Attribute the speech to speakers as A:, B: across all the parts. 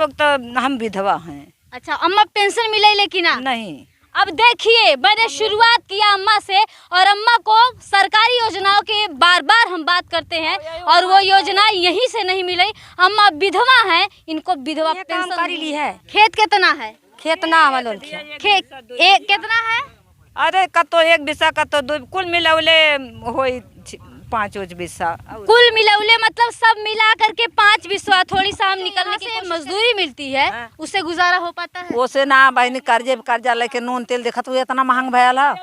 A: लोग तो हम विधवा हैं।
B: अच्छा, अम्मा पेंशन मिले लेकिन
A: नहीं।
B: अब देखिए, मैंने शुरुआत किया अम्मा से, और अम्मा को सरकारी योजनाओं के बार बार हम बात करते हैं और वो योजना यहीं से नहीं मिली। अम्मा विधवा हैं, इनको विधवा पेंशन
C: कर ली है।
B: खेत कितना है?
C: खेत ना हमारे
B: खेत कितना है?
A: अरे कतो 1 बिस्सा कतो 2, कुल मिलौले होई 5 बिस्सा।
B: कुल मिलौले मतलब सब मिला करके 5 बिस्सा। थोड़ी सा हम निकलने की मजदूरी मिलती है, उससे गुजारा हो पाता है?
A: ओसे ना बहनी, कर्जा लेके नून तेल देखत हुए इतना महंग भयल है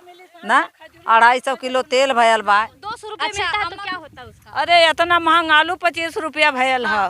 A: ना। 250 किलो तेल भयल बा।
B: 200 रुपये मिलता है तो क्या होता है उसका?
A: अरे इतना महंग आलू 25 रुपया भयल है,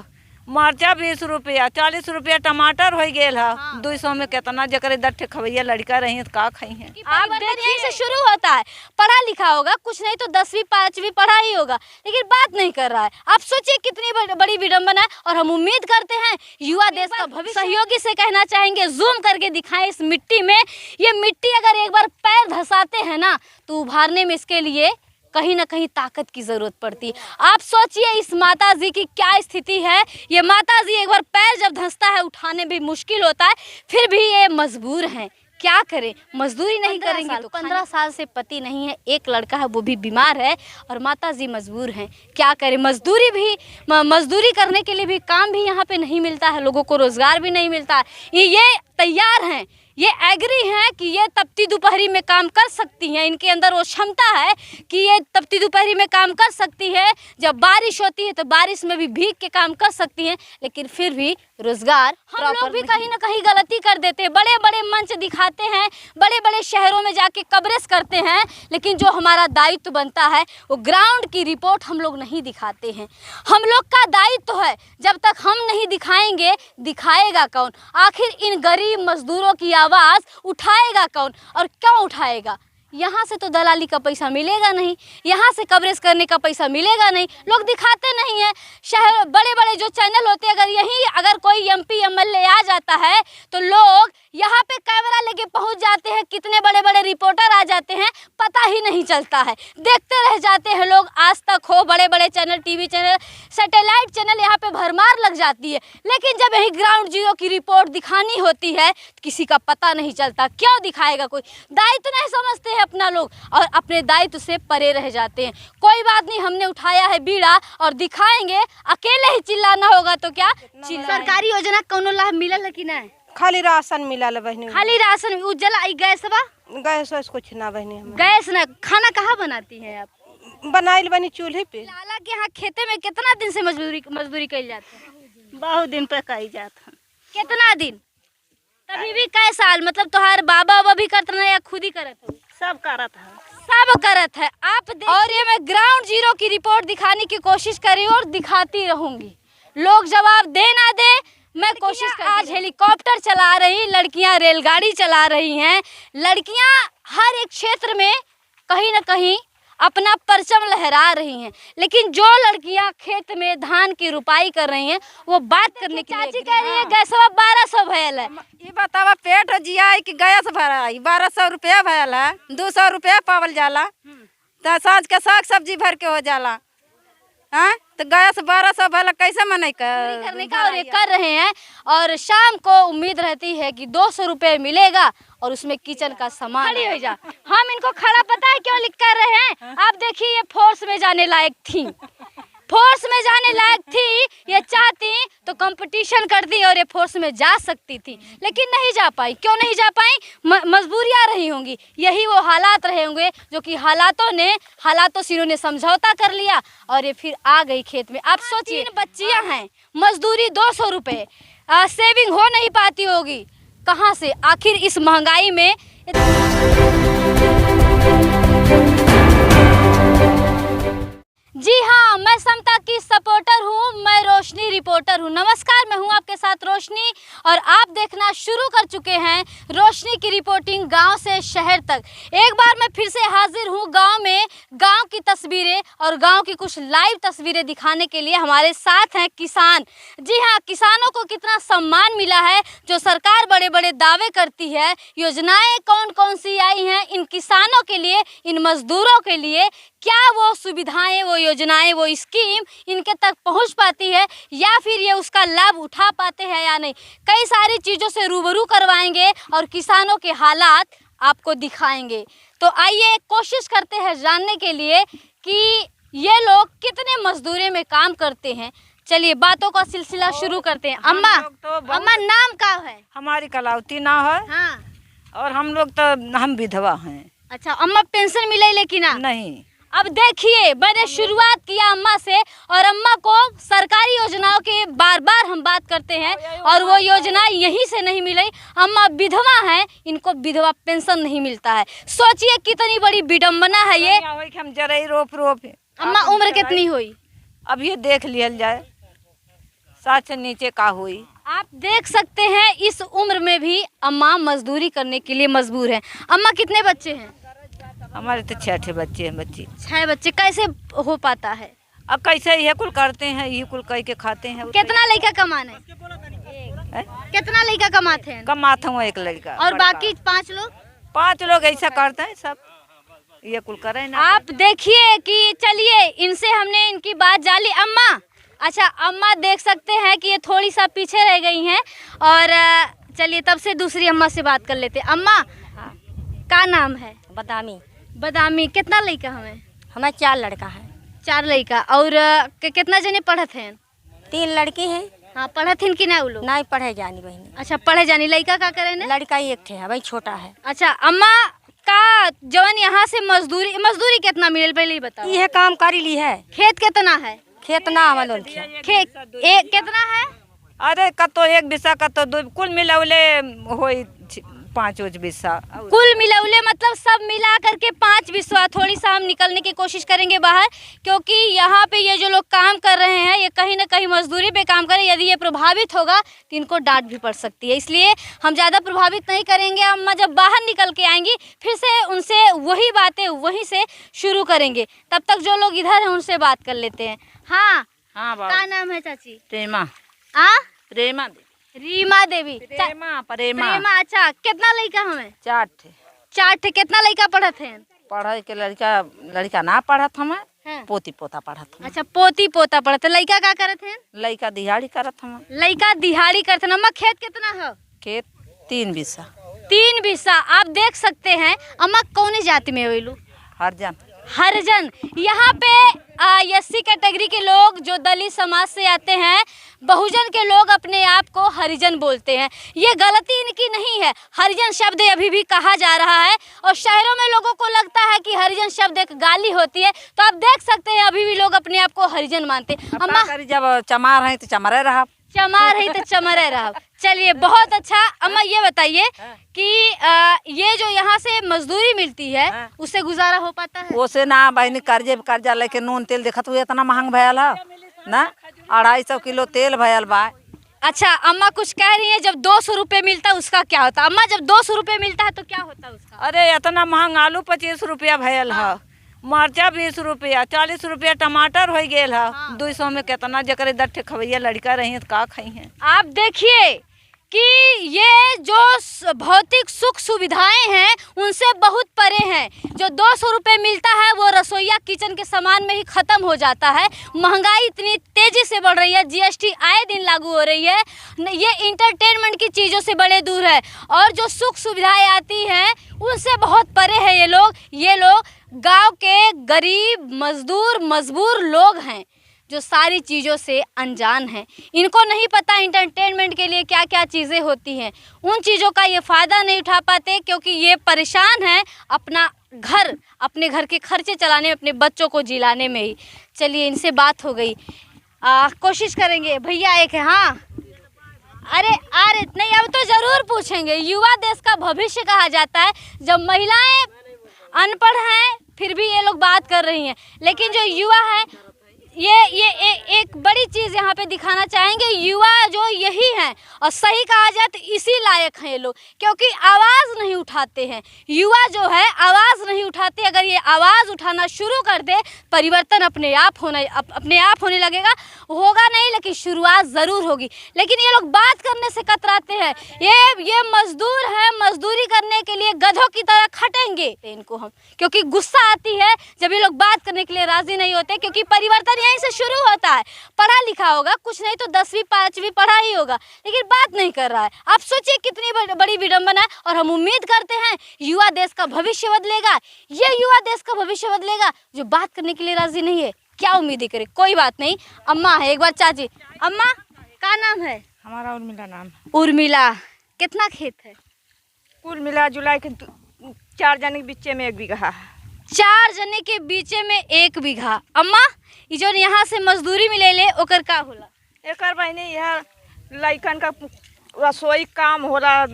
A: मरचा 20 रुपया, 40 रुपया टमाटर हो गेल है। 200 में कितना जकर दट्ठे खवैया लड़का रही तो का खाई है।
B: आप यहीं से शुरू होता है, पढ़ा लिखा होगा, कुछ नहीं तो 10वीं 5वीं पढ़ा ही होगा, लेकिन बात नहीं कर रहा है। आप सोचिए कितनी बड़ी विडंबना है। और हम उम्मीद करते हैं युवा देश का भविष्य। सहयोगी से कहना चाहेंगे, जूम करके दिखाएं इस मिट्टी में। ये मिट्टी अगर एक बार पैर धंसाते हैं ना, तो उभारने में इसके लिए कहीं ना कहीं ताकत की जरूरत पड़ती है। आप सोचिए इस माता जी की क्या स्थिति है। ये माता जी एक बार पैर जब धंसता है, उठाने भी मुश्किल होता है, फिर भी ये मजबूर हैं। क्या करें, मजदूरी नहीं करेंगे तो 15 साल से पति नहीं है, एक लड़का है वो भी बीमार है, और माता जी मजबूर हैं। क्या करें, मजदूरी करने के लिए भी काम भी यहाँ पे नहीं मिलता है, लोगों को रोजगार भी नहीं मिलता है। ये तैयार हैं, ये एग्री हैं कि ये तपती दोपहरी में काम कर सकती हैं। इनके अंदर वो क्षमता है कि ये तपती दोपहरी में काम कर सकती है। जब बारिश होती है तो बारिश में भी भीग के काम कर सकती हैं, लेकिन फिर भी रोजगार हम लोग भी कहीं ना कहीं गलती कर देते हैं। बड़े बड़े मंच दिखाते हैं, बड़े बड़े शहरों में जाके कवरेज करते हैं, लेकिन जो हमारा दायित्व बनता है वो ग्राउंड की रिपोर्ट हम लोग नहीं दिखाते हैं। हम लोग का दायित्व है, जब तक हम नहीं दिखाएंगे दिखाएगा कौन? आखिर इन गरीब मजदूरों की आवाज़ उठाएगा कौन, और क्यों उठाएगा? यहाँ से तो दलाली का पैसा मिलेगा नहीं, यहाँ से कवरेज करने का पैसा मिलेगा नहीं, लोग दिखाते नहीं हैं। शहर बड़े बड़े जो चैनल होते हैं, अगर कोई MP MLA आ जाता है तो लोग यहाँ पे कैमरा लेके पहुँच जाते हैं, कितने बड़े बड़े रिपोर्टर आ जाते हैं, पता ही नहीं चलता है, देखते रह जाते हैं लोग। आज तक हो, बड़े बड़े channel, TV channel, satellite channel, यहाँ पे भरमार लग जाती है, लेकिन जब यही ग्राउंड जीरो की रिपोर्ट दिखानी होती है तो किसी का पता नहीं चलता। क्यों दिखाएगा कोई? दायित्व नहीं समझते हैं अपना लोग, और अपने दायित्व से परे रह जाते हैं। कोई बात नहीं, हमने उठाया है बीड़ा और दिखाएंगे। अकेले ही चिल्लाना होगा तो क्या? सरकारी योजना कौनो लाभ मिलल है कि नहीं?
C: खाली राशन मिलल बहनी।
B: खाली राशन? उज्ज्वला गैसवा?
C: गैस कुछ ना बहनी।
B: गैस ना? खाना कहाँ बनाती हैं आप?
C: बनाइल बनी चूल्हे पे।
B: लाला के यहाँ खेते में कितना दिन से मजदूरी करी जाती है?
D: बहुत दिन पे कही जाता।
B: कितना दिन? तभी भी कई साल? मतलब तुम्हारे बाबा भी करते ना या खुद ही करत हो?
D: सब करत है,
B: सब करत है। आप और ये मैं ग्राउंड जीरो की रिपोर्ट दिखाने की कोशिश करी और दिखाती रहूंगी। लोग जवाब दे ना दे, मैं कोशिश कर। आज हेलीकॉप्टर चला रही लड़कियां, रेलगाड़ी चला रही हैं लड़कियां, हर एक क्षेत्र में कहीं ना कहीं अपना परचम लहरा रही हैं, लेकिन जो लड़कियां खेत में धान की रुपाई कर रही हैं वो बात करने की चाची कह रही है गैसवा 1200 भयल है।
C: ये बतावा पेट जिया कि गैस भराई 1200 रुपया भयल है, 200 रुपया पावल जाला, तो साँझ के साग सब्जी भर के हो जाला। हाँ, तो गैस 1200 भला कैसे मने
B: करने का, और ये कर रहे हैं। और शाम को उम्मीद रहती है कि 200 रुपये मिलेगा और उसमें किचन का सामान खड़ी हो जा। हम इनको खड़ा पता है क्यों लिख कर रहे हैं? आप देखिए, ये फोर्स में जाने लायक थी, फोर्स में जाने लायक थी, ये चाहती तो कंपटीशन करती और ये फोर्स में जा सकती थी, लेकिन नहीं जा पाई। क्यों नहीं जा पाई? मजबूरियां रही होंगी, यही वो हालात रहे होंगे जो कि हालातों से इन्होंने समझौता कर लिया और ये फिर आ गई खेत में। आप सोचिए, 3 बच्चियां हैं, मजदूरी 200 रुपये, सेविंग हो नहीं पाती होगी कहाँ से? आखिर इस महंगाई में जी हाँ, मैं समता की सपोर्टर हूँ, मैं रोशनी रिपोर्टर हूँ। नमस्कार, मैं हूँ आपके साथ रोशनी और आप देखना शुरू कर चुके हैं रोशनी की रिपोर्टिंग गांव से शहर तक। एक बार मैं फिर से हाजिर हूँ गांव में, गांव की तस्वीरें और गांव की कुछ लाइव तस्वीरें दिखाने के लिए। हमारे साथ हैं किसान। जी हाँ, किसानों को कितना सम्मान मिला है, जो सरकार बड़े बड़े दावे करती है, योजनाएं कौन कौन सी आई हैं इन किसानों के लिए, इन मजदूरों के लिए, क्या वो सुविधाएं, वो योजनाएं, वो स्कीम इनके तक पहुंच पाती है या फिर ये उसका लाभ उठा पाते हैं या नहीं। कई सारी चीज़ों से रूबरू करवाएंगे और किसानों के हालात आपको दिखाएंगे। तो आइए कोशिश करते हैं जानने के लिए कि ये लोग कितने मजदूरी में काम करते हैं। चलिए बातों का सिलसिला शुरू करते हैं। अम्मा, अम्मा नाम क्या है?
A: हमारी कलावती ना है।
B: हाँ।
A: और हम लोग तो हम विधवा हैं।
B: अच्छा, अम्मा पेंशन मिले लेकिन
A: नहीं।
B: अब देखिए, मैंने शुरुआत किया अम्मा से और अम्मा को सरकारी योजनाओं के बार बार हम बात करते हैं और वो योजना यहीं से नहीं मिली। अम्मा विधवा हैं, इनको विधवा पेंशन नहीं मिलता है। सोचिए कितनी बड़ी विडम्बना है ये।
A: हम जरा रोप रोप।
B: अम्मा उम्र कितनी हुई?
A: अब ये देख लिया जाए 60 से नीचे का हुई।
B: आप देख सकते हैं इस उम्र में भी अम्मा मजदूरी करने के लिए मजबूर है। अम्मा कितने बच्चे हैं?
A: हमारे तो 6 बच्चे हैं। बच्ची
B: 6 बच्चे, कैसे हो पाता है?
A: अब कैसे ये कुल करते हैं, ये कुल कह के खाते हैं।
B: कितना लड़का कमाने? कितना लड़का कमाते हैं?
A: कमाता हूँ एक लड़का।
B: और बाकी 5 लोग?
A: 5 लोग ऐसा करते हैं, सब ये कुल करे ना।
B: आप देखिए कि चलिए इनसे हमने इनकी बात जान ली। अम्मा, अच्छा अम्मा देख सकते हैं कि ये थोड़ी सा पीछे रह गई हैं और चलिए तब से दूसरी अम्मा से बात कर लेते हैं। अम्मा का नाम है?
E: बदामी।
B: बदामी। कितना लड़का हमें?
E: हमें 4 लड़का है।
B: 4 लड़का। और कितना जने पढ़त हैं?
E: 3 लड़की है।
B: हाँ, पढ़त हैं कि ना? वो लोग
E: नहीं पढ़े जानी बहनी।
B: अच्छा, पढ़े जानी। लड़का का करे ना?
E: लड़का ही एक थे, भाई छोटा है।
B: अच्छा अम्मा का जवन यहाँ से मजदूरी मजदूरी कितना मिले पहले ही बताओ।
E: ये काम करी ली है।
B: खेत कितना है?
E: खेत ना हमारे
B: खेत एक कितना है?
A: अरे कतो 1 बिस्सा कतो 2, कुल मिलावले होई 5 बिस्सा।
B: कुल मिलाउले मतलब सब मिला करके 5 बिस्सा। थोड़ी सा हम निकलने की कोशिश करेंगे बाहर, क्योंकि यहाँ पे ये जो लोग काम कर रहे हैं ये कहीं ना कहीं मजदूरी पे काम करें। यदि ये प्रभावित होगा तो इनको डांट भी पड़ सकती है, इसलिए हम ज़्यादा प्रभावित नहीं करेंगे। अम्मा जब बाहर निकल के आएंगी फिर से उनसे वही बातें वहीं से शुरू करेंगे। तब तक जो लोग इधर हैं उनसे बात कर लेते हैं। हाँ
A: हाँ
B: क्या नाम है चाची?
A: प्रेमा।
B: रीमा देवी।
A: प्रेमा।
B: अच्छा, कितना लड़का हमें?
A: 4 थे।
B: 4 थे। कितना लड़का पढ़त हैं?
A: पढ़े के लड़का ना पढ़त हमें।
B: हाँ।
A: पोती पोता पढ़त हमें।
B: अच्छा, पोती पोता पढ़त। लड़का का करत हैं?
A: लड़का दिहाड़ी करत हमें।
B: लड़का दिहाड़ी करते हैं। अम्मा खेत कितना है?
A: खेत 3 बिस्सा।
B: 3 बिस्सा। आप देख सकते हैं। अम्मा कौन जाति में होइलू? हरिजन। यहाँ पे एससी कैटेगरी के लोग जो दलित समाज से आते हैं, बहुजन के लोग अपने आप को हरिजन बोलते हैं। ये गलती इनकी नहीं है। हरिजन शब्द अभी भी कहा जा रहा है और शहरों में लोगों को लगता है कि हरिजन शब्द एक गाली होती है। तो आप देख सकते हैं अभी भी लोग अपने आप को हरिजन मानते हैं। अम्मा
A: जब चमार है तो चमरे रहा,
B: चमार है तो चमरे रहा। चलिए बहुत अच्छा। अम्मा ये बताइए कि ये जो यहाँ से मजदूरी मिलती है उससे गुजारा हो पाता है?
A: ओसे ना बहनी कर्जा लेके नून तेल देखत हुए इतना महंग भयल है ना। 250 किलो तेल भयल बा।
B: अच्छा अम्मा कुछ कह रही है, जब 200 रुपये मिलता है उसका क्या होता है? अम्मा जब 200 रुपये मिलता है तो क्या होता है उसका?
A: अरे इतना महंग आलू 25 रुपया भयल है, मरचा 20 रुपया, 40 रुपया टमाटर हो गेल है। 200 में कितना जकर दट्ठे खवैया लड़का रही है तो का खाई हैं।
B: आप देखिए कि ये जो भौतिक सुख सुविधाएं हैं उनसे बहुत परे हैं। जो 200 रुपये मिलता है वो रसोईया किचन के सामान में ही ख़त्म हो जाता है। महंगाई इतनी तेज़ी से बढ़ रही है, जीएसटी आए दिन लागू हो रही है। ये इंटरटेनमेंट की चीज़ों से बड़े दूर है और जो सुख सुविधाएं आती हैं उनसे बहुत परे है ये लोग गांव के गरीब मजदूर मजबूर लोग हैं जो सारी चीज़ों से अनजान हैं। इनको नहीं पता इंटरटेनमेंट के लिए क्या क्या चीज़ें होती हैं। उन चीज़ों का ये फ़ायदा नहीं उठा पाते क्योंकि ये परेशान हैं अपने घर के खर्चे चलाने में, अपने बच्चों को जिलाने में ही। चलिए इनसे बात हो गई, कोशिश करेंगे। भैया एक है। हाँ अरे नहीं, अब तो ज़रूर पूछेंगे। युवा देश का भविष्य कहा जाता है। जब महिलाएँ अनपढ़ हैं फिर भी ये लोग बात कर रही हैं, लेकिन जो युवा है ये एक बड़ी चीज़ यहाँ पे दिखाना चाहेंगे। युवा जो यही हैं और सही कहा जाए तो इसी लायक हैं ये लोग, क्योंकि आवाज़ नहीं उठाते हैं। युवा जो है आवाज़ नहीं उठाते। अगर ये आवाज़ उठाना शुरू कर दे परिवर्तन अपने आप होने लगेगा। होगा नहीं लेकिन शुरुआत ज़रूर होगी। लेकिन ये लोग बात करने से कतराते आते हैं। ये मजदूर है, मजदूरी करने के लिए गधों की तरह खटेंगे इनको हम, क्योंकि गुस्सा आती है जब ये लोग बात करने के लिए राजी नहीं होते, क्योंकि परिवर्तन यहीं से शुरू होता है। पढ़ा लिखा होगा, कुछ नहीं तो 10वीं 5वीं पढ़ा ही होगा, लेकिन बात नहीं कर रहा है। आप सोचिए कितनी बड़ी विडंबना है। और हम उम्मीद करते हैं युवा देश का भविष्य बदलेगा, ये युवा देश का भविष्य बदलेगा जो बात करने के लिए राजी नहीं है। क्या उम्मीद करे, कोई बात नहीं। अम्मा है, एक बार चाची। अम्मा क्या नाम है?
A: हमारा उर्मिला नाम है।
B: उर्मिला, कितना खेत है?
A: कुल मिला जुलाई के 4 जने के बीचे में 1 बीघा है।
B: 4 जने के बीचे में 1 बीघा। अम्मा ये जो यहाँ से मजदूरी मिलेले ओकर का होला?
A: एकर बहनी यह लइकन का रसोई काम होला,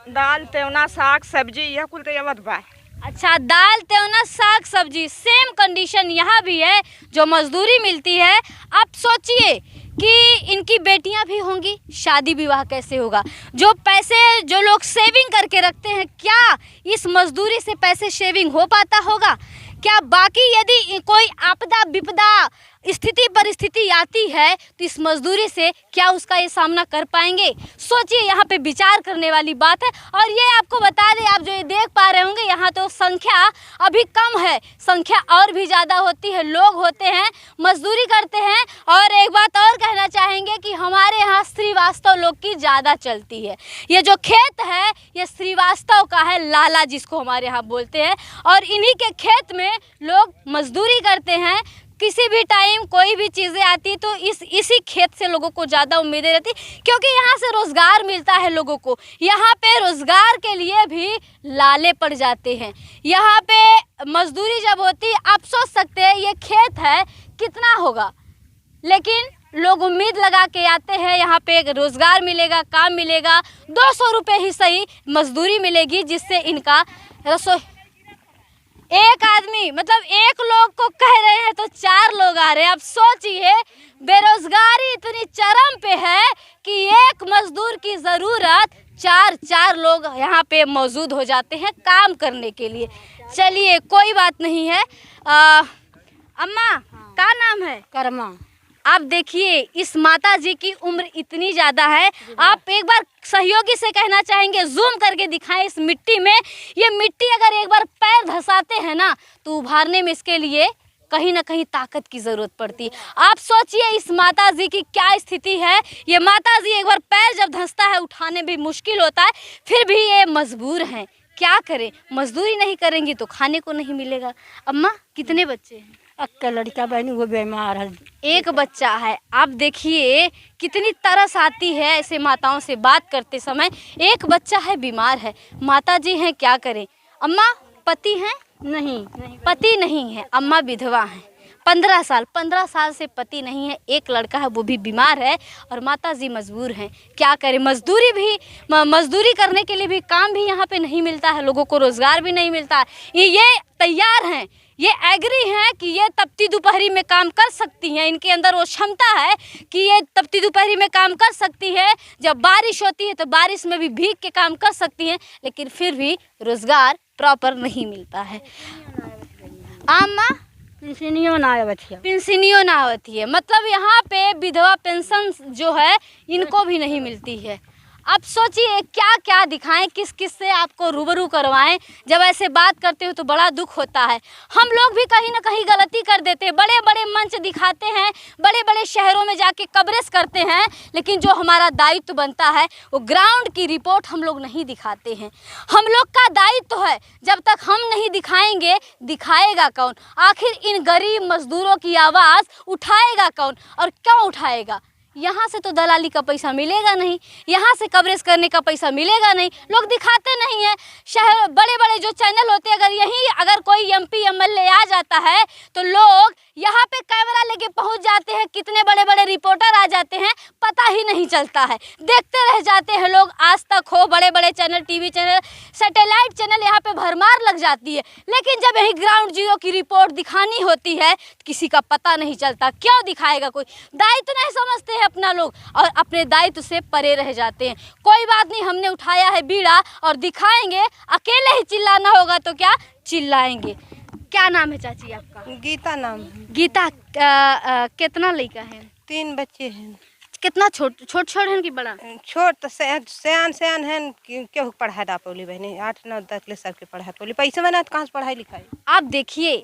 A: दाल तेवना साग सब्जी यह कुल के आवत बा।
B: अच्छा, दाल तेवना साग सब्जी, सेम कंडीशन यहाँ भी है जो मजदूरी मिलती है। आप सोचिए कि इनकी बेटियां भी होंगी, शादी विवाह कैसे होगा? जो पैसे जो लोग सेविंग करके रखते हैं, क्या इस मजदूरी से पैसे सेविंग हो पाता होगा? क्या बाकी यदि कोई आपदा विपदा स्थिति परिस्थिति आती है तो इस मजदूरी से क्या उसका ये सामना कर पाएंगे? सोचिए, यहाँ पे विचार करने वाली बात है। और ये आपको बता दें, आप जो ये देख पा रहे होंगे यहाँ तो संख्या अभी कम है, संख्या और भी ज़्यादा होती है। लोग होते हैं, मजदूरी करते हैं। और एक बात और कहना चाहेंगे कि हमारे यहाँ श्रीवास्तव लोग की ज़्यादा चलती है। ये जो खेत है ये श्रीवास्तव का है, लाला जिसको हमारे यहाँ बोलते हैं। और इन्हीं के खेत में लोग मजदूरी करते हैं। किसी भी टाइम कोई भी चीज़ें आती तो इसी खेत से लोगों को ज़्यादा उम्मीदें रहती, क्योंकि यहाँ से रोज़गार मिलता है लोगों को। यहाँ पे रोज़गार के लिए भी लाले पड़ जाते हैं। यहाँ पे मजदूरी जब होती, आप सोच सकते हैं ये खेत है कितना होगा, लेकिन लोग उम्मीद लगा के आते हैं यहाँ पे रोज़गार मिलेगा, काम मिलेगा, 200 रुपये ही सही मजदूरी मिलेगी, जिससे इनका रसोई। एक आदमी मतलब 1 लोग को कह रहे हैं तो 4 लोग आ रहे हैं। अब सोचिए, बेरोजगारी इतनी चरम पे है कि 1 मजदूर की ज़रूरत 4 लोग यहाँ पे मौजूद हो जाते हैं काम करने के लिए। चलिए कोई बात नहीं है। अम्मा क्या नाम है?
E: कर्मा।
B: आप देखिए, इस माता जी की उम्र इतनी ज़्यादा है। आप एक बार सहयोगी से कहना चाहेंगे जूम करके दिखाएं इस मिट्टी में। ये मिट्टी अगर एक बार पैर धंसाते हैं ना तो उभारने में इसके लिए कहीं ना कहीं ताकत की ज़रूरत पड़ती है। आप सोचिए इस माता जी की क्या स्थिति है। ये माता जी एक बार पैर जब धंसता है उठाने भी मुश्किल होता है, फिर भी ये मजबूर हैं। क्या करें, मजदूरी नहीं करेंगी तो खाने को नहीं मिलेगा। अम्मा कितने बच्चे हैं?
E: अक्का लड़का बहनी वो बीमार है।
B: 1 बच्चा है। आप देखिए कितनी तरस आती है ऐसे माताओं से बात करते समय। 1 बच्चा है, बीमार है, माता जी हैं, क्या करें? अम्मा पति हैं?
E: नहीं,
B: पति नहीं है, अम्मा विधवा हैं। 15 साल से पति नहीं है, 1 लड़का है वो भी बीमार है और माता जी मजबूर हैं। क्या करें, मजदूरी करने के लिए भी काम भी यहाँ पे नहीं मिलता है, लोगों को रोज़गार भी नहीं मिलता है। ये तैयार हैं, ये एग्री हैं कि ये तपती दोपहरी में काम कर सकती हैं। इनके अंदर वो क्षमता है कि ये तपती दोपहरी में काम कर सकती है। जब बारिश होती है तो बारिश में भी भीग के काम कर सकती हैं, लेकिन फिर भी रोज़गार प्रॉपर नहीं मिलता है। अम्मा
E: पेंशनियों ना आवती है।
B: पेंशनियों ना आवती है, मतलब यहाँ पे विधवा पेंशन जो है इनको भी नहीं मिलती है। अब सोचिए क्या क्या दिखाएं, किस किस से आपको रूबरू करवाएं। जब ऐसे बात करते हो तो बड़ा दुख होता है। हम लोग भी कहीं ना कहीं गलती कर देते हैं, बड़े बड़े मंच दिखाते हैं, बड़े बड़े शहरों में जाके कवरेज करते हैं, लेकिन जो हमारा दायित्व बनता है वो ग्राउंड की रिपोर्ट हम लोग नहीं दिखाते हैं। हम लोग का दायित्व है, जब तक हम नहीं दिखाएंगे दिखाएगा कौन? आखिर इन गरीब मजदूरों की आवाज़ उठाएगा कौन? और क्यों उठाएगा? यहाँ से तो दलाली का पैसा मिलेगा नहीं, यहाँ से कवरेज करने का पैसा मिलेगा नहीं, लोग दिखाते नहीं हैं। शहर बड़े बड़े जो चैनल होते हैं, अगर कोई MP MLA आ जाता है तो लोग यहाँ पे कैमरा लेके पहुँच जाते हैं, कितने बड़े बड़े रिपोर्टर आ जाते हैं पता ही नहीं चलता है, देखते रह जाते हैं लोग। आज तक हो, बड़े बड़े channel, TV channel, satellite channel, यहाँ पे भरमार लग जाती है, लेकिन जब यही ग्राउंड जीरो की रिपोर्ट दिखानी होती है तो किसी का पता नहीं चलता। क्यों दिखाएगा कोई? दायित्व नहीं समझते हैं अपना लोग और अपने दायित्व से परे रह जाते हैं। कोई बात नहीं, हमने उठाया है बीड़ा और दिखाएंगे। अकेले ही चिल्लाना होगा तो क्या चिल्लाएंगे। क्या नाम है चाची आपका?
C: गीता नाम है।
B: गीता, कितना लड़का है?
C: 3 बच्चे हैं।
B: कितना छोट छोट छोट है कि बड़ा?
F: छोट तो सयान है केहू पढ़ा दा पौली बहनी 8-9-10 सबके पढ़ा पौली पैसे बना तो कहाँ से पढ़ाई लिखाई।
B: आप देखिए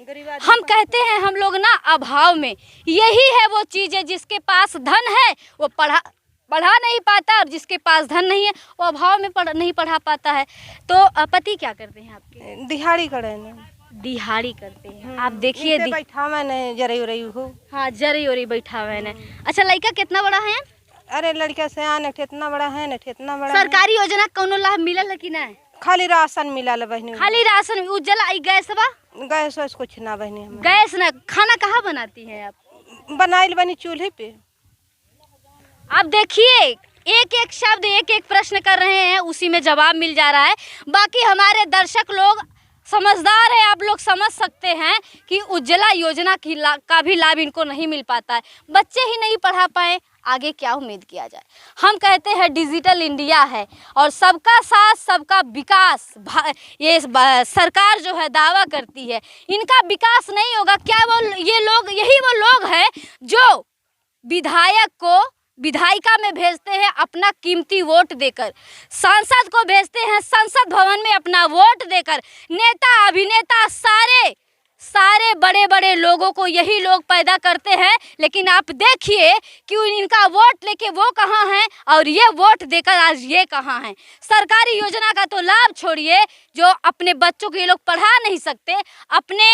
B: हम कहते हैं हम लोग ना अभाव में, यही है वो चीज़ है जिसके पास धन है वो पढ़ा नहीं पाता और जिसके पास धन नहीं है वो अभाव में नहीं पढ़ा पाता है। तो पति क्या करते हैं आपके?
F: दिहाड़ी करे ना।
B: दिहाड़ी करते हैं। आप देखिए
F: बैठा मैंने जरई उरई हो।
B: हाँ जरी उरी बैठा हुआ है। अच्छा लड़का कितना बड़ा है?
F: अरे लड़का सयान एक इतना बड़ा है ना इतना बड़ा।
B: सरकारी योजना कौनो लाभ मिलल है कि ना?
F: खाली राशन मिला बहनी।
B: खाली राशन? उज्जवला गैस बा?
F: गैस कुछ ना बहनी।
B: गैस ना? खाना कहाँ बनाती हैं आप?
F: बनाइल बनी चूल्हे पे।
B: आप देखिए एक एक शब्द एक एक प्रश्न कर रहे हैं, उसी में जवाब मिल जा रहा है। बाकी हमारे दर्शक लोग समझदार है, आप लोग समझ सकते हैं कि उज्ज्वला योजना का भी लाभ इनको नहीं मिल पाता है। बच्चे ही नहीं पढ़ा पाए, आगे क्या उम्मीद किया जाए। हम कहते हैं डिजिटल इंडिया है और सबका साथ सबका विकास ये सरकार जो है दावा करती है। इनका विकास नहीं होगा क्या? यही वो लोग हैं जो विधायक को विधायिका में भेजते हैं अपना कीमती वोट देकर, सांसद को भेजते हैं संसद भवन में अपना वोट देकर, नेता अभिनेता सारे बड़े बड़े लोगों को यही लोग पैदा करते हैं। लेकिन आप देखिए कि इनका वोट लेके वो कहाँ हैं और ये वोट देकर आज ये कहाँ हैं। सरकारी योजना का तो लाभ छोड़िए, जो अपने बच्चों को ये लोग पढ़ा नहीं सकते, अपने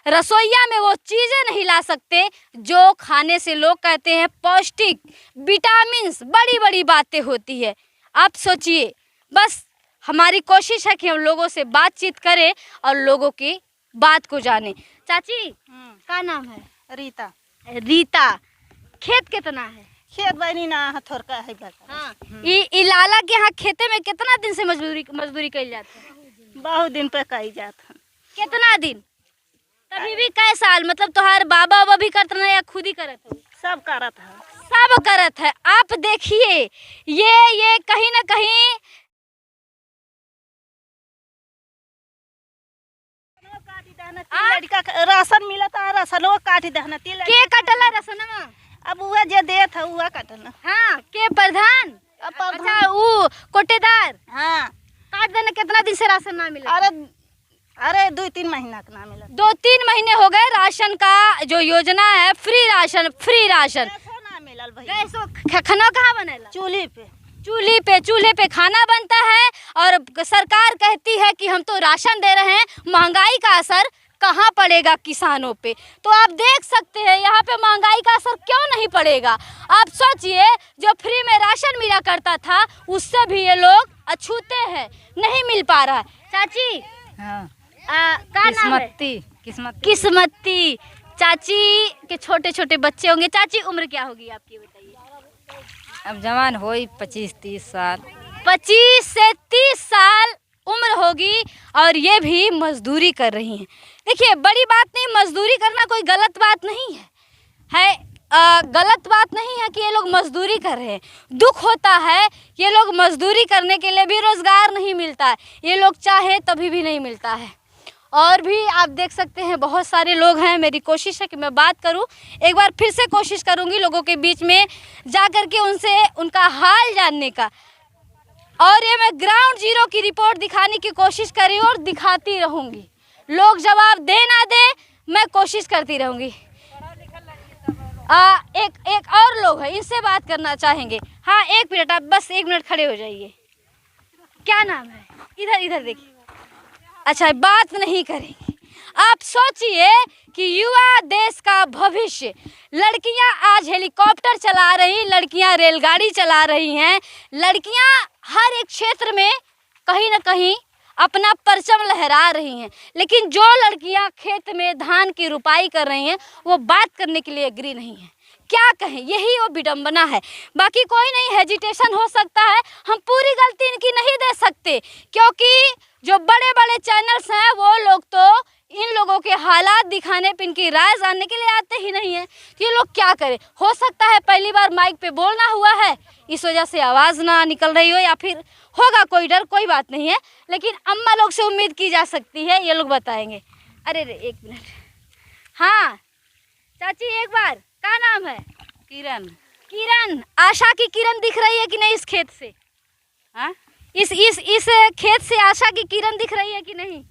B: रसोइया में वो चीज़ें नहीं ला सकते जो खाने से लोग कहते हैं पौष्टिक, विटामिन्स, बड़ी बड़ी बातें होती है। आप सोचिए, बस हमारी कोशिश है कि हम लोगों से बातचीत करें और लोगों की बात को जाने। चाची क्या नाम है?
D: रीता।
B: रीता। खेत कितना है?
D: खेत बनी ना थोड़का है बस।
B: हाँ। ई लाला के यहाँ खेते में कितना दिन से मजदूरी करी जाती है?
D: बहुत दिन पे कही जाता।
B: कितना दिन? तभी भी कई साल? मतलब तुम्हारे बाबा भी करते ना या खुद ही करत हो?
D: सब करत है।
B: सब करत है। आप देखिए ये कहीं ना कहीं
D: लड़का राशन मिला था, राशन वो काट दहना
B: के कटला रसनमा।
D: अब वह जे देत है वह कटना।
B: हाँ के प्रधान? अच्छा वो कोटेदार।
D: हाँ
B: काट देना। कितना दिन से राशन ना मिला?
D: अरे 2-3 महीना का ना मिला।
B: 2-3 महीने हो गए। राशन का जो योजना है फ्री राशन
D: ना मिलल भाई।
B: खाना कहाँ बनेला? चूल्हे पे खाना बनता है और सरकार कहती है कि हम तो राशन दे रहे हैं। महंगाई का असर कहाँ पड़ेगा किसानों पे? तो आप देख सकते हैं यहाँ पे महंगाई का असर क्यों नहीं पड़ेगा। आप सोचिए, जो फ्री में राशन मिला करता था उससे भी ये लोग अछूते हैं, नहीं मिल पा रहा है। चाची
E: हाँ।
B: क्या नाम है? किस्मती। चाची के छोटे छोटे बच्चे होंगे। चाची उम्र क्या होगी आपकी बताइए?
E: अब जवान हो 25-30 साल।
B: 25 से 30 साल उम्र होगी और ये भी मजदूरी कर रही हैं। देखिए बड़ी बात नहीं, मजदूरी करना कोई गलत बात नहीं है। गलत बात नहीं है कि ये लोग मजदूरी कर रहे हैं। दुख होता है ये लोग मजदूरी करने के लिए भी रोज़गार नहीं मिलता है, ये लोग चाहे तभी भी नहीं मिलता है। और भी आप देख सकते हैं बहुत सारे लोग हैं। मेरी कोशिश है कि मैं बात करूं, एक बार फिर से कोशिश करूंगी लोगों के बीच में जा कर के उनसे उनका हाल जानने का। और ये मैं ग्राउंड जीरो की रिपोर्ट दिखाने की कोशिश कर रही हूँ और दिखाती रहूँगी। लोग जवाब दे ना दे, मैं कोशिश करती रहूँगी। एक और लोग हैं, इनसे बात करना चाहेंगे। हाँ 1 मिनट, आप बस 1 मिनट खड़े हो जाइए। क्या नाम है? इधर देखिए। अच्छा बात नहीं करेंगे। आप सोचिए कि युवा देश का भविष्य। लड़कियां आज हेलीकॉप्टर चला रही, लड़कियां रेलगाड़ी चला रही हैं, लड़कियां हर एक क्षेत्र में कहीं ना कहीं अपना परचम लहरा रही हैं। लेकिन जो लड़कियां खेत में धान की रुपाई कर रही हैं वो बात करने के लिए एग्री नहीं है। क्या कहें, यही वो विडंबना है। बाकी कोई नहीं, हेजिटेशन हो सकता है, हम पूरी गलती इनकी नहीं दे सकते क्योंकि जो बड़े बड़े चैनल्स हैं वो लोग तो इन लोगों के हालात दिखाने पे, इनकी राय जानने के लिए आते ही नहीं है। ये लोग क्या करें? हो सकता है पहली बार माइक पे बोलना हुआ है, इस वजह से आवाज़ ना निकल रही हो, या फिर होगा कोई डर, कोई बात नहीं है। लेकिन अम्मा लोग से उम्मीद की जा सकती है, ये लोग बताएंगे। अरे 1 मिनट। हाँ चाची एक बार, क्या नाम है? किरण, आशा की किरण दिख रही है कि नहीं इस खेत से?
C: हाँ?
B: इस खेत से आशा की किरण दिख रही है कि नहीं?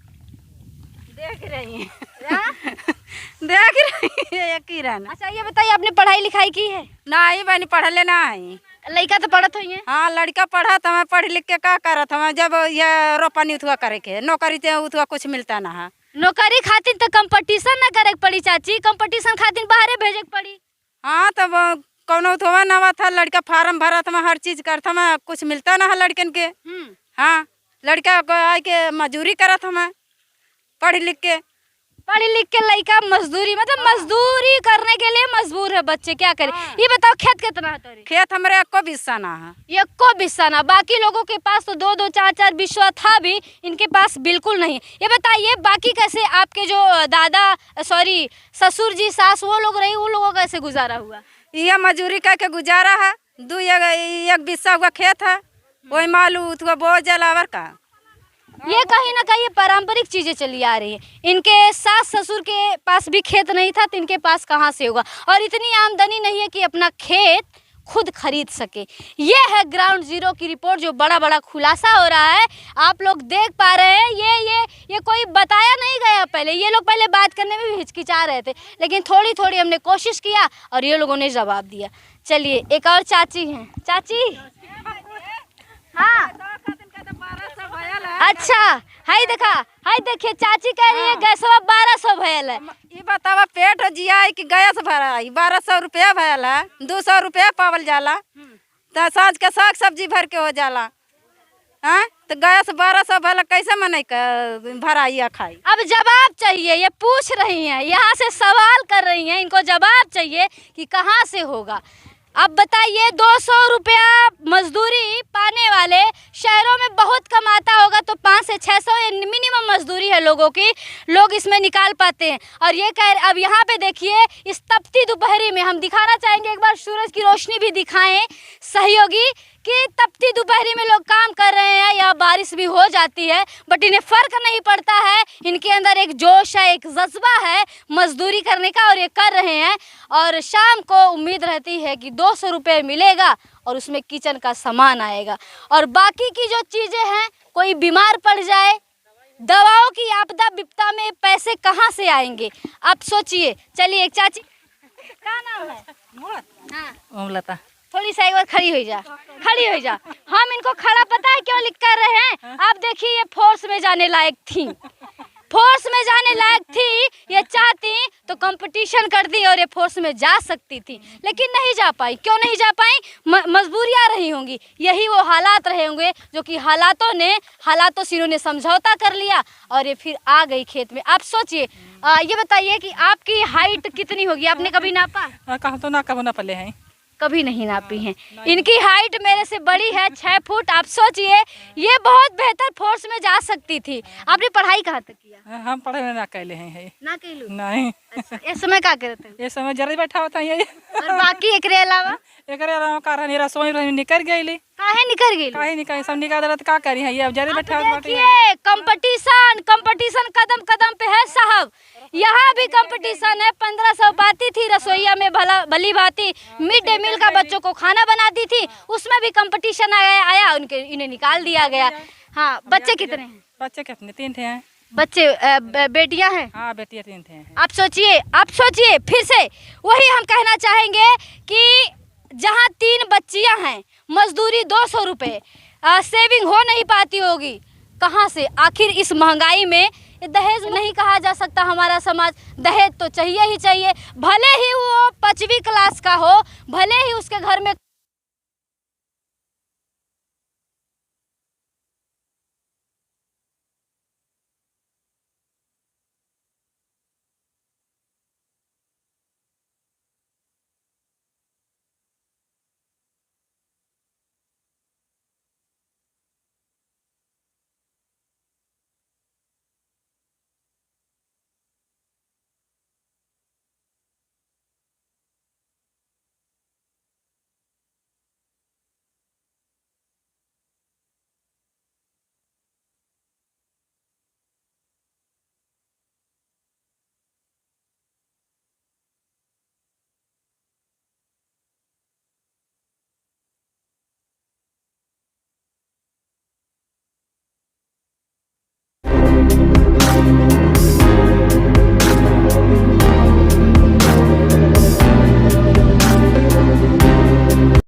C: देख रही है
B: हाँ?
C: देख रही है ये किरण।
B: अच्छा ये बताइए, आपने पढ़ाई लिखाई की है?
C: नहीं बनी, पढ़ले ना आई।
B: लड़का तो पढ़त हुई है।
C: हाँ, लड़का पढ़ा था, मैं पढ़ लिख के क्या करत हूँ जब ये रोपनी उथुआ करे के नौकरी ते उथुआ कुछ मिलता ना है।
B: नौकरी खातिर तो कंपटीशन ना करे के पड़ी चाची, कंपटीशन खातिर बाहरे भेजे के पड़ी।
C: हाँ, तब कौनो उथुआ नवा था, लड़का फार्म भरा था, मैं हर चीज करता, मैं कुछ मिलता ना है लड़कन के। हाँ, लड़का को आए के मजदूरी करत हूँ मैं पढ़ लिख के।
B: पढ़ लिख के लड़का मजदूरी, मतलब मजदूरी करने के लिए मजबूर है बच्चे, क्या करें। ये बताओ खेत कितना है तोरे?
C: खेत हमारे एको बिस्सा ना है।
B: ये को बिस्सा ना, बाकी लोगों के पास तो 2-2 4-4 बिस्सा था भी, इनके पास बिल्कुल नहीं। ये बताइए बाकी कैसे आपके जो ससुर जी सास वो लोग रही, वो लोगों का कैसे गुजारा हुआ?
C: ये मजदूरी करके गुजारा है। एक बिस्सा हुआ खेत है, वही मालू उथुआ बोझ जलावर का।
B: ये कहीं ना कहीं पारंपरिक चीजें चली आ रही है। इनके सास ससुर के पास भी खेत नहीं था तो इनके पास कहाँ से होगा, और इतनी आमदनी नहीं है कि अपना खेत खुद खरीद सके। ये है ग्राउंड जीरो की रिपोर्ट, जो बड़ा बड़ा खुलासा हो रहा है, आप लोग देख पा रहे हैं। ये कोई बताया नहीं गया पहले। ये लोग पहले बात करने में भी हिचकिचा रहे थे, लेकिन थोड़ी थोड़ी हमने कोशिश किया और ये लोगों ने जवाब दिया। चलिए एक और चाची हैं। चाची, हाँ अच्छा, हाय देखिए चाची कह रही है गैसवा 1200 भयल है।
C: ये बतावा पेट जिया कि गैस भराई 1200 रुपया भयल है, 200 रुपया पावल जाला, तो साँझ के साग सब्जी भर के हो जाला। हाँ, तो गैस 1200 भला कैसे मने भराई या खाई?
B: अब जवाब चाहिए, ये पूछ रही हैं, यहाँ से सवाल कर रही हैं, इनको जवाब चाहिए कि कहाँ से होगा। अब बताइए 200 रुपया मजदूरी पाने वाले शहरों में बहुत कमाता होगा, तो 500 से 600 मिनिमम मजदूरी है लोगों की, लोग इसमें निकाल पाते हैं। और ये कह, अब यहाँ पे देखिए इस तपती दोपहरी में, हम दिखाना चाहेंगे एक बार सूरज की रोशनी भी दिखाएं सहयोगी, कि तपती दोपहरी में लोग काम कर रहे हैं या बारिश भी हो जाती है, बट इन्हें फ़र्क नहीं पड़ता है। इनके अंदर एक जोश है, एक जज्बा है मजदूरी करने का, और ये कर रहे हैं। और शाम को उम्मीद रहती है कि 200 रुपये मिलेगा और उसमें किचन का सामान आएगा, और बाकी की जो चीज़ें हैं, कोई बीमार पड़ जाए, दवाओं की आपदा विपदा में पैसे कहाँ से आएंगे, आप सोचिए। चलिए एक चाची, क्या नाम है?
A: ओमलता।
B: थोड़ी सा एक बार खड़ी हो जा। हम इनको खड़ा पता है क्यों लिख कर रहे हैं? आप देखिए, ये फोर्स में जाने लायक थी, ये चाहती तो कंपटीशन करती और ये फोर्स में जा सकती थी, लेकिन नहीं जा पाई। क्यों नहीं जा पाई? मजबूरियाँ रही होंगी, यही वो हालात रहे होंगे जो कि हालातों से इन्होंने समझौता कर लिया और ये फिर आ गई खेत में। आप सोचिए, ये बताइए कि आपकी हाइट कितनी होगी? आपने कभी नापा?
A: कहा तो ना कब ना पले हैं,
B: कभी नहीं नापी हैं। इनकी हाइट मेरे से बड़ी है 6 फुट। आप सोचिए, ये बहुत बेहतर फोर्स में जा सकती थी। आपने पढ़ाई कहाँ तक किया?
A: हम पढ़े में ना कैले हैं।
B: ना कैलू?
A: नहीं।
B: अच्छा, इस समय क्या करते हो?
A: ये समय जरा बैठा होता है।
B: और बाकी एकरे अलावा
A: कारण रसोई निकल गई,
B: काहे निकल गई?
A: काहे निकल, सब निकाल रहा, क्या करी है? ये अब जरा बैठा होता है।
B: देखिए कंपटीशन कदम कदम पे है साहब। यहाँ भी कंपटीशन है। 1500 पाती थी रसोईया में, भली भांति मिड डे मील का बच्चों को खाना बनाती थी, उसमें भी कंपटीशन आया, इन्हें निकाल दिया गया। हाँ, बच्चे कितने हैं?
A: बच्चे कितने? 3 थे।
B: बच्चे बेटियां हैं?
A: हाँ, बेटियां 3 थे।
B: आप सोचिए फिर से वही हम कहना चाहेंगे कि जहाँ 3 बच्चियां हैं, मजदूरी 200 रुपये, सेविंग हो नहीं पाती होगी कहाँ से? आखिर इस महंगाई में दहेज नहीं कहा जा सकता हमारा समाज, दहेज तो चाहिए ही चाहिए, भले ही वो 5वीं क्लास का हो, भले ही उसके घर में